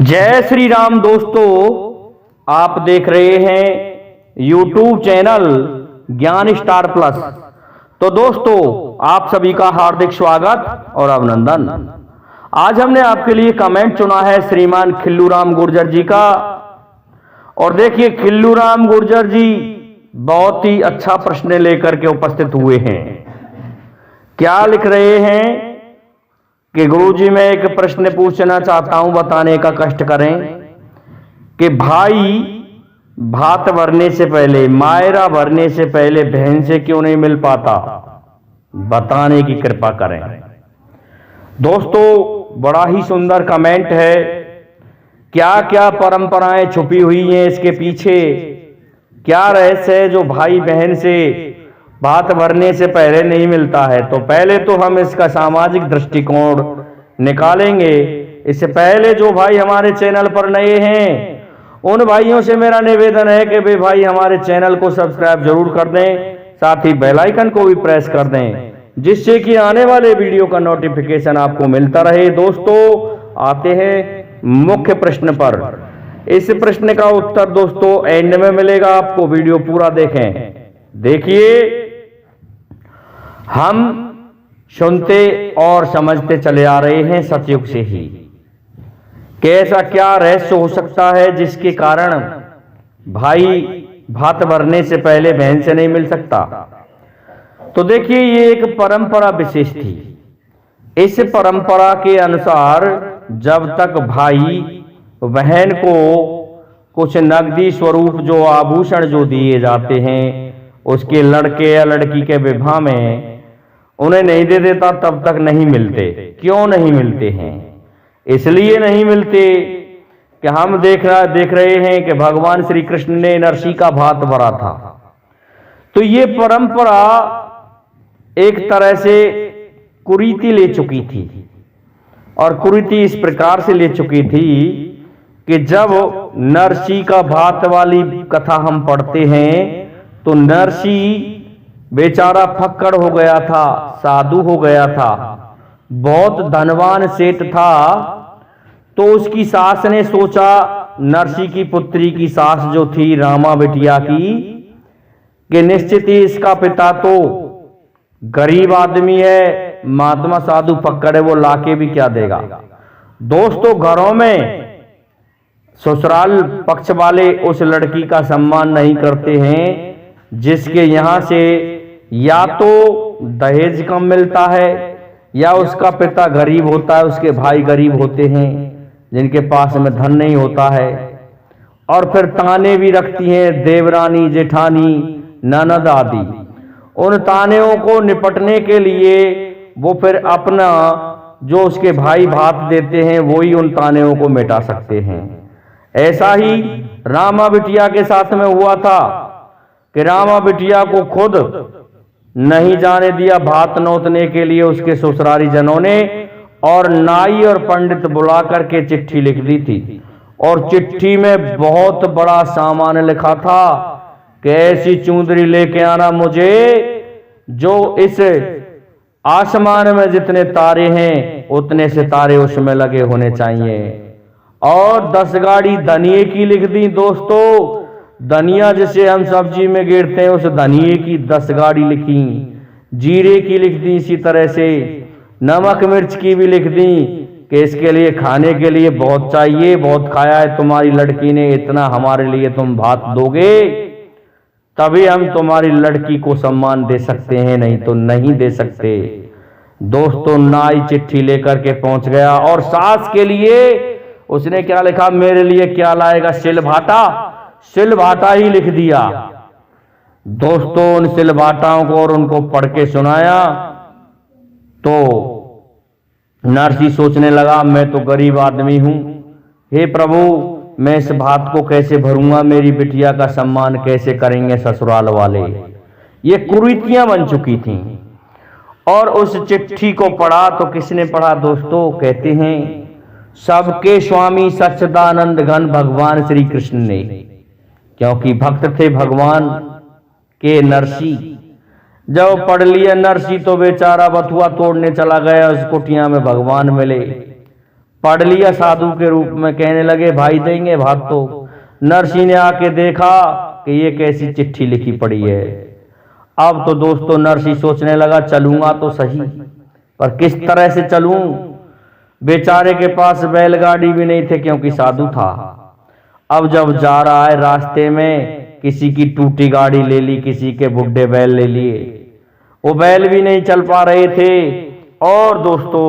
जय श्री राम दोस्तों, आप देख रहे हैं YouTube चैनल ज्ञान स्टार प्लस। तो दोस्तों, आप सभी का हार्दिक स्वागत और अभिनंदन। आज हमने आपके लिए कमेंट चुना है श्रीमान खिल्लूराम गुर्जर जी का। और देखिए, खिल्लूराम गुर्जर जी बहुत ही अच्छा प्रश्न लेकर के उपस्थित हुए हैं। क्या लिख रहे हैं कि गुरुजी, मैं एक प्रश्न पूछना चाहता हूं, बताने का कष्ट करें कि भाई भात भरने से पहले, मायरा भरने से पहले बहन से क्यों नहीं मिल पाता, बताने की कृपा करें। दोस्तों, बड़ा ही सुंदर कमेंट है। क्या क्या परंपराएं छुपी हुई हैं इसके पीछे, क्या रहस्य है जो भाई बहन से भात भरने से पहले नहीं मिलता है। तो पहले तो हम इसका सामाजिक दृष्टिकोण निकालेंगे। इससे पहले जो भाई हमारे चैनल पर नए हैं, उन भाइयों से मेरा निवेदन है कि वे भाई हमारे चैनल को सब्सक्राइब जरूर कर दें, साथ ही बेल आइकन को भी प्रेस कर दें, जिससे कि आने वाले वीडियो का नोटिफिकेशन आपको मिलता रहे। दोस्तों, आते हैं मुख्य प्रश्न पर। इस प्रश्न का उत्तर दोस्तों एंड में मिलेगा, आपको वीडियो पूरा देखें। देखिए, हम सुनते और समझते चले आ रहे हैं सतयुग से ही कि ऐसा क्या रहस्य हो सकता है जिसके कारण भाई भात भरने से पहले बहन से नहीं मिल सकता। तो देखिए, ये एक परंपरा विशेष थी। इस परंपरा के अनुसार जब तक भाई बहन को कुछ नकदी स्वरूप जो आभूषण जो दिए जाते हैं, उसके लड़के या लड़की के विवाह में उन्हें नहीं दे देता, तब तक नहीं मिलते। क्यों नहीं मिलते हैं? इसलिए नहीं मिलते कि हम देख रहे हैं कि भगवान श्री कृष्ण ने नरसी का भात भरा था। तो ये परंपरा एक तरह से कुरीति ले चुकी थी, और कुरीति इस प्रकार से ले चुकी थी कि जब नरसी का भात वाली कथा हम पढ़ते हैं तो नरसी बेचारा फक्कड़ हो गया था, साधु हो गया था, बहुत धनवान सेठ था। तो उसकी सास ने सोचा, नरसी की पुत्री की सास जो थी रामा बिटिया की, कि निश्चित ही इसका पिता तो गरीब आदमी है, महात्मा साधु फक्कड़ है, वो लाके भी क्या देगा। दोस्तों, घरों में ससुराल पक्ष वाले उस लड़की का सम्मान नहीं करते हैं जिसके यहां से या तो दहेज कम मिलता है, या उसका पिता गरीब होता है, उसके भाई गरीब होते हैं जिनके पास में धन नहीं होता है। और फिर ताने भी रखती हैं देवरानी, जेठानी, ननद आदि। उन तानेओं को निपटने के लिए वो फिर अपना जो उसके भाई भात देते हैं वो ही उन तानेओं को मिटा सकते हैं। ऐसा ही रामा बिटिया के साथ में हुआ था कि रामा बिटिया को खुद नहीं जाने दिया भात नोतने के लिए उसके ससुरारी जनों ने, और नाई और पंडित बुला करके चिट्ठी लिख दी थी। और चिट्ठी में बहुत बड़ा सामान लिखा था कि ऐसी चुंदरी लेके आना मुझे जो इस आसमान में जितने तारे हैं उतने सितारे उसमें लगे होने चाहिए। और 10 गाड़ी धनिये की लिख दी। दोस्तों, धनिया जिसे हम सब्जी में गिरते हैं, उस धनिये की 10 गाड़ी लिखी। जीरे की लिख दी, इसी तरह से नमक मिर्च की भी लिख दी कि इसके लिए खाने के लिए बहुत चाहिए, बहुत खाया है तुम्हारी लड़की ने, इतना हमारे लिए तुम भात दोगे तभी हम तुम्हारी लड़की को सम्मान दे सकते हैं, नहीं तो नहीं दे सकते। दोस्तों, नाई चिट्ठी लेकर के पहुंच गया, और सास के लिए उसने क्या लिखा, मेरे लिए क्या लाएगा, सिलभाटा। सिलभाटा ही लिख दिया। दोस्तों, उन सिलभाटाओं को और उनको पढ़ के सुनाया तो नरसी सोचने लगा, मैं तो गरीब आदमी हूं, हे प्रभु, मैं इस भात को कैसे भरूंगा, मेरी बिटिया का सम्मान कैसे करेंगे ससुराल वाले। ये कुरीतियां बन चुकी थीं। और उस चिट्ठी को पढ़ा तो किसने पढ़ा दोस्तों? कहते हैं सबके स्वामी सच्चिदानंद घन भगवान श्री कृष्ण ने, क्योंकि भक्त थे भगवान के नरसी। जब पढ़ लिया नरसी तो बेचारा बथुआ तोड़ने चला गया, उस कुटिया में भगवान मिले। पढ़ लिया साधु के रूप में, कहने लगे भाई देंगे भात। तो नरसी ने आके देखा कि ये कैसी चिट्ठी लिखी पड़ी है। अब तो दोस्तों नरसी सोचने लगा चलूंगा तो सही, पर किस तरह से चलूं। बेचारे के पास बैलगाड़ी भी नहीं थे क्योंकि साधु था। अब जब जा रहा है रास्ते में किसी की टूटी गाड़ी ले ली, किसी के बुढ़े बैल ले लिए। वो बैल भी नहीं चल पा रहे थे और दोस्तों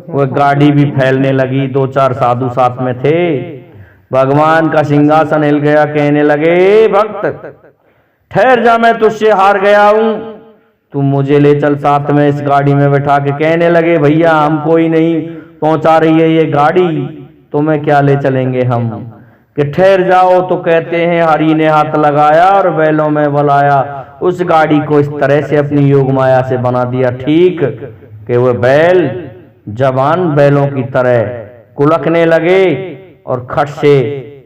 वो गाड़ी भी फैलने लगी। 2-4 साधु साथ में थे। भगवान का सिंहासन हिल गया। कहने लगे भक्त ठहर जा, मैं तुझसे हार गया हूं, तू मुझे ले चल साथ में इस गाड़ी में बैठा के। कहने लगे भैया हमको ही नहीं पहुंचा रही है ये गाड़ी, तुम्हें क्या ले चलेंगे हम, कि ठहर जाओ। तो कहते हैं हरि ने हाथ लगाया और बैलों में बुलाया। उस गाड़ी को इस तरह से अपनी योग माया से बना दिया ठीक कि वह बैल जवान बैलों की तरह कुलकने लगे और खट से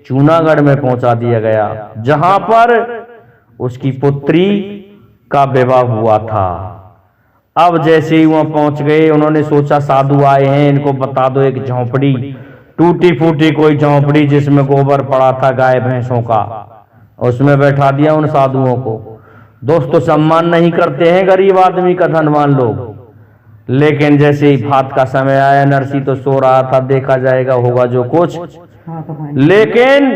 जूनागढ़ में पहुंचा दिया गया, जहां पर उसकी पुत्री का विवाह हुआ था। अब जैसे ही वहां पहुंच गए, उन्होंने सोचा साधु आए हैं, इनको बता दो एक झोंपड़ी, टूटी फूटी कोई झोंपड़ी जिसमें गोबर पड़ा था गाय भैंसों का, उसमें बैठा दिया उन साधुओं को। दोस्तों सम्मान नहीं करते हैं गरीब आदमी का धनवान लोग। लेकिन जैसे ही भात का समय आया, नरसी तो सो रहा था, देखा जाएगा होगा जो कुछ। लेकिन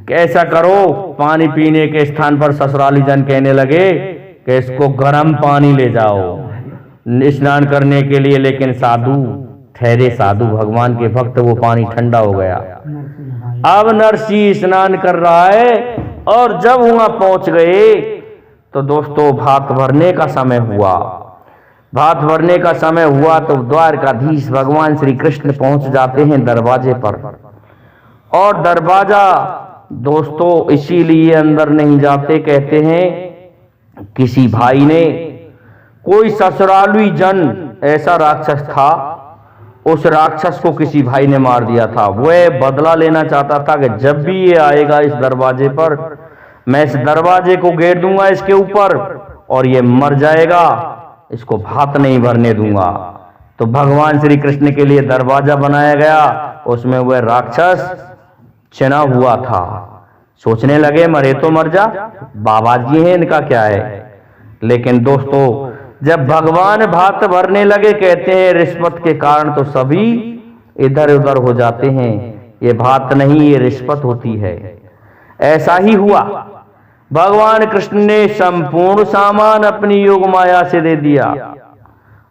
कैसा करो, पानी पीने के स्थान पर ससुराली जन कहने लगे कि इसको गर्म पानी ले जाओ स्नान करने के लिए। लेकिन साधु ठहरे, साधु भगवान के भक्त, वो पानी ठंडा हो गया। अब नरसी स्नान कर रहा है और जब वहां पहुंच गए तो दोस्तों भात भरने का समय हुआ। भात भरने का समय हुआ तो द्वारकाधीश भगवान श्री कृष्ण पहुंच जाते हैं दरवाजे पर। और दरवाजा दोस्तों इसीलिए अंदर नहीं जाते, कहते हैं किसी भाई ने, कोई ससुराली जन ऐसा राक्षस था, उस राक्षस को किसी भाई ने मार दिया था। वह बदला लेना चाहता था कि जब भी ये आएगा इस दरवाजे पर, मैं इस दरवाजे को घेर दूंगा इसके ऊपर और ये मर जाएगा, इसको भात नहीं भरने दूंगा। तो भगवान श्री कृष्ण के लिए दरवाजा बनाया गया, उसमें वह राक्षस चना हुआ था। सोचने लगे मरे तो मर जा, बाबा जी हैं इनका क्या है। लेकिन दोस्तों जब भगवान भात भरने लगे, कहते हैं रिश्वत के कारण तो सभी इधर उधर हो जाते हैं, ये भात नहीं ये रिश्वत होती है। ऐसा ही हुआ, भगवान कृष्ण ने संपूर्ण सामान अपनी योग माया से दे दिया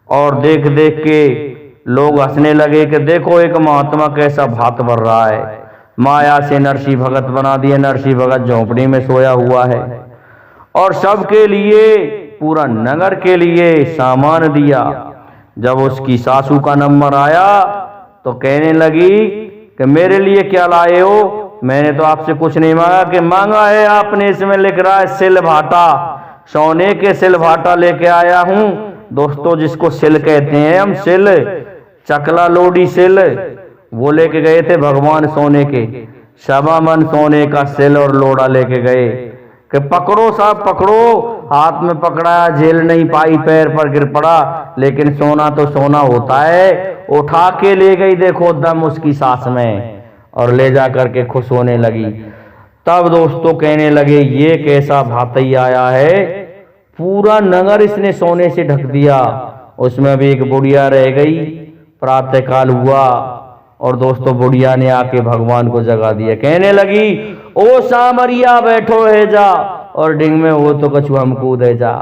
और देख देख के लोग हंसने लगे कि देखो एक महात्मा कैसा भात भर रहा है। माया से नरसी भगत बना दिए, नरसी भगत झोंपड़ी में सोया हुआ है और सबके लिए, पूरा नगर के लिए सामान दिया। जब उसकी सासू का नंबर आया तो कहने लगी कि मेरे लिए क्या लाए हो, मैंने तो आपसे कुछ नहीं मांगा। कि मांगा है आपने, इसमें लिख रहा है सिल भाटा, सोने के सिल भाटा लेके आया हूं। दोस्तों जिसको सिल कहते हैं हम, सिल चकला लोडी सिल, वो लेके गए थे भगवान सोने के, 1.25 मन सोने का सिल और लोड़ा लेके गए कि पकड़ो साहब पकड़ो। हाथ में पकड़ा, झेल नहीं पाई, पैर पर गिर पड़ा, लेकिन सोना तो सोना होता है। उठा के ले गई देखो दम उसकी सांस में और ले जा करके खुश होने लगी। तब दोस्तों कहने लगे ये कैसा भातई आया है, पूरा नगर इसने सोने से ढक दिया। उसमें भी एक बुढ़िया रह गई। प्रातः काल हुआ और दोस्तों बुढ़िया ने आके भगवान को जगा दिया। कहने लगी ओ सामरिया बैठो है जा, और डिंग में हो तो कछु हम कूद है जा।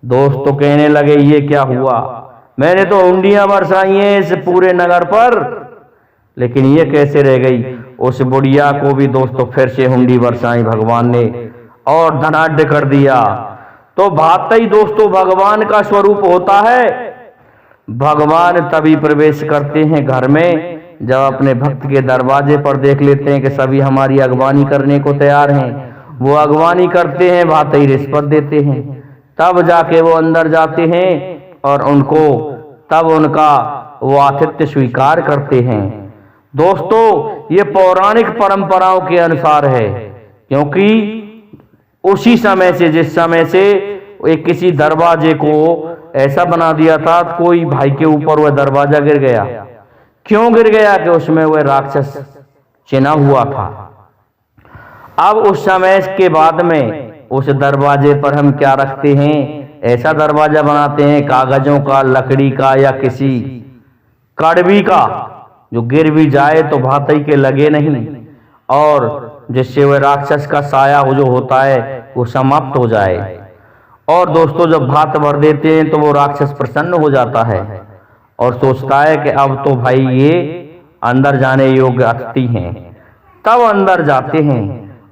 दोस्तों कहने लगे ये क्या हुआ, मैंने तो हुंडियां बरसाई हैं इस पूरे नगर पर, लेकिन ये कैसे रह गई। उस बुढ़िया को भी दोस्तों फिर से हुंडी बरसाई भगवान ने और धनाढ़ कर दिया। तो भातई दोस्तों भगवान का स्वरूप होता है। भगवान तभी प्रवेश करते हैं घर में जब अपने भक्त के दरवाजे पर देख लेते हैं कि सभी हमारी अगवानी करने को तैयार हैं। वो अगवानी करते हैं, भातई रिश्वत देते हैं, तब जाके वो अंदर जाते हैं और उनको तब उनका वो आतिथ्य स्वीकार करते हैं। दोस्तों ये पौराणिक परंपराओं के अनुसार है, क्योंकि उसी समय से, जिस समय से एक किसी दरवाजे को ऐसा बना दिया था, कोई भाई के ऊपर वह दरवाजा गिर गया, क्यों गिर गया? कि उसमें वह राक्षस चिन्हा हुआ था। अब उस समय के बाद में उस दरवाजे पर हम क्या रखते हैं? ऐसा दरवाजा बनाते हैं कागजों का, लकड़ी का या किसी कड़वी का, जो गिर भी जाए तो भातई के लगे नहीं, और जिससे वह राक्षस का साया जो होता है वो समाप्त हो जाए। और दोस्तों जब भात भर देते हैं तो वो राक्षस प्रसन्न हो जाता है और सोचता है कि अब तो भाई ये अंदर जाने योग्य अतिथि हैं। तब अंदर जाते हैं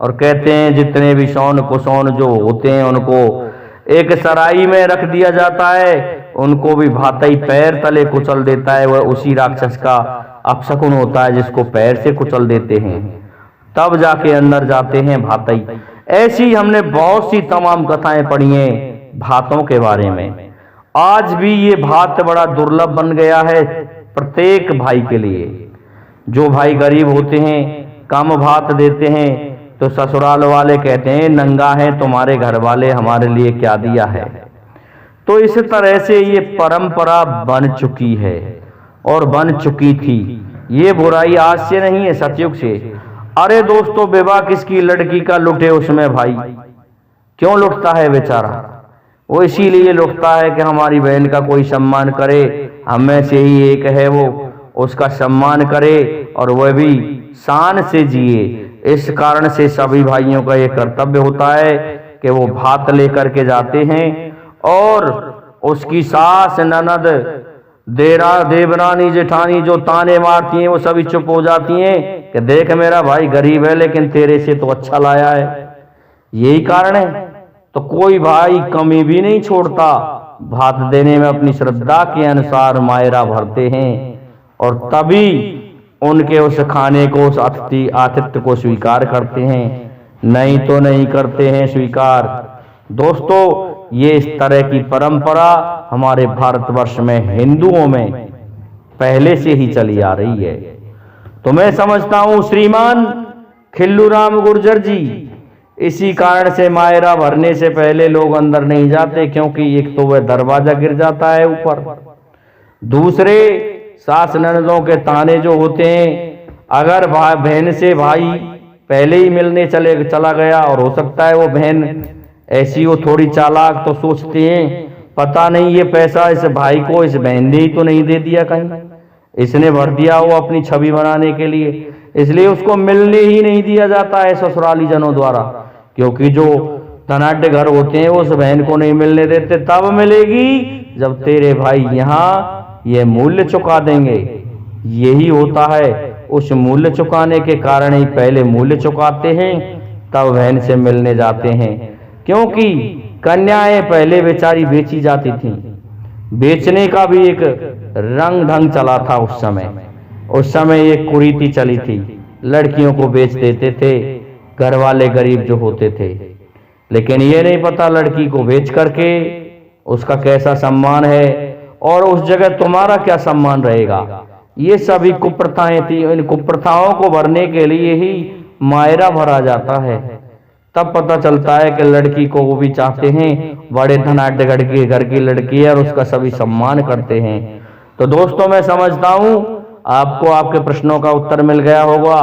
और कहते हैं जितने भी शौन कुशौन जो होते हैं उनको एक सराई में रख दिया जाता है, उनको भी भातई पैर तले कुचल देता है। वह उसी राक्षस का अपशकुन होता है जिसको पैर से कुचल देते हैं। तब जाके अंदर जाते हैं भातई। ऐसी हमने बहुत सी तमाम कथाएं पढ़ी हैं भातों के बारे में। आज भी ये भात बड़ा दुर्लभ बन गया है प्रत्येक भाई के लिए। जो भाई गरीब होते हैं, कम भात देते हैं, तो ससुराल वाले कहते हैं नंगा है तुम्हारे घर वाले, हमारे लिए क्या दिया है। तो इस तरह से ये परंपरा बन चुकी है और बन चुकी थी। ये बुराई आज से नहीं है, सतयुग से। अरे दोस्तों विवाह किसकी लड़की का लुटे उसमें भाई, क्यों लुटता है बेचारा? वो इसीलिए लुटता है कि हमारी बहन का कोई सम्मान करे, हमें से ही एक है वो, उसका सम्मान करे और वह भी शान से जिए। इस कारण से सभी भाइयों का ये कर्तव्य होता है कि वो भात लेकर के जाते हैं और उसकी सास, ननद, देवरानी, जेठानी जो ताने मारती हैं वो सभी चुप हो जाती हैं कि देख मेरा भाई गरीब है लेकिन तेरे से तो अच्छा लाया है। यही कारण है। तो कोई भाई कमी भी नहीं छोड़ता, भात देने में अपनी श्रद्धा के अनुसार मायरा भरते हैं और तभी उनके उस खाने को, उस आतिथ्य को स्वीकार करते हैं, नहीं तो नहीं करते हैं स्वीकार। दोस्तों ये इस तरह की परंपरा हमारे भारतवर्ष में हिंदुओं में पहले से ही चली आ रही है। तो मैं समझता हूं श्रीमान खिल्लूराम गुर्जर जी, इसी कारण से मायरा भरने से पहले लोग अंदर नहीं जाते, क्योंकि एक तो वह दरवाजा गिर जाता है ऊपर, दूसरे सास ननदों के ताने जो होते हैं, अगर बहन से भाई पहले ही मिलने चला गया और हो सकता है वो बहन ऐसी हो थोड़ी चालाक, तो सोचते हैं पता नहीं ये पैसा इस भाई को इस बहन ने ही तो नहीं दे दिया, कहीं इसने भर दिया वो अपनी छवि बनाने के लिए, इसलिए उसको मिलने ही नहीं दिया जाता है ससुराली जनों द्वारा। क्योंकि जो धनाढ्य घर होते हैं वो उस बहन को नहीं मिलने देते। तब मिलेगी जब तेरे भाई यहाँ ये मूल्य चुका देंगे। यही होता है, उस मूल्य चुकाने के कारण ही पहले मूल्य चुकाते हैं तब बहन से मिलने जाते हैं। क्योंकि कन्याएं पहले बेचारी बेची जाती थीं, बेचने का भी एक रंग ढंग चला था उस समय एक कुरीति चली थी, लड़कियों को बेच देते थे घर वाले गरीब जो होते थे। लेकिन ये नहीं पता लड़की को बेच करके उसका कैसा सम्मान है और उस जगह तुम्हारा क्या सम्मान रहेगा। ये सभी कुप्रथाएं थी। इन कुप्रथाओं को भरने के लिए ही मायरा भरा जाता है। तब पता चलता है कि लड़की को वो भी चाहते हैं, बड़े धनाढ्य घर की लड़की है और उसका सभी सम्मान करते हैं। तो दोस्तों मैं समझता हूं आपको आपके प्रश्नों का उत्तर मिल गया होगा।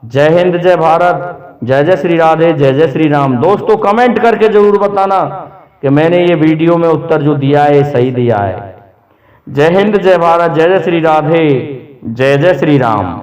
जय हिंद, जय भारत, जय जय श्री राधे, जय जय श्री राम। दोस्तों कमेंट करके जरूर बताना कि मैंने ये वीडियो में उत्तर जो दिया है सही दिया है। जय हिंद, जय भारत, जय जय श्री राधे, जय जय श्री राम।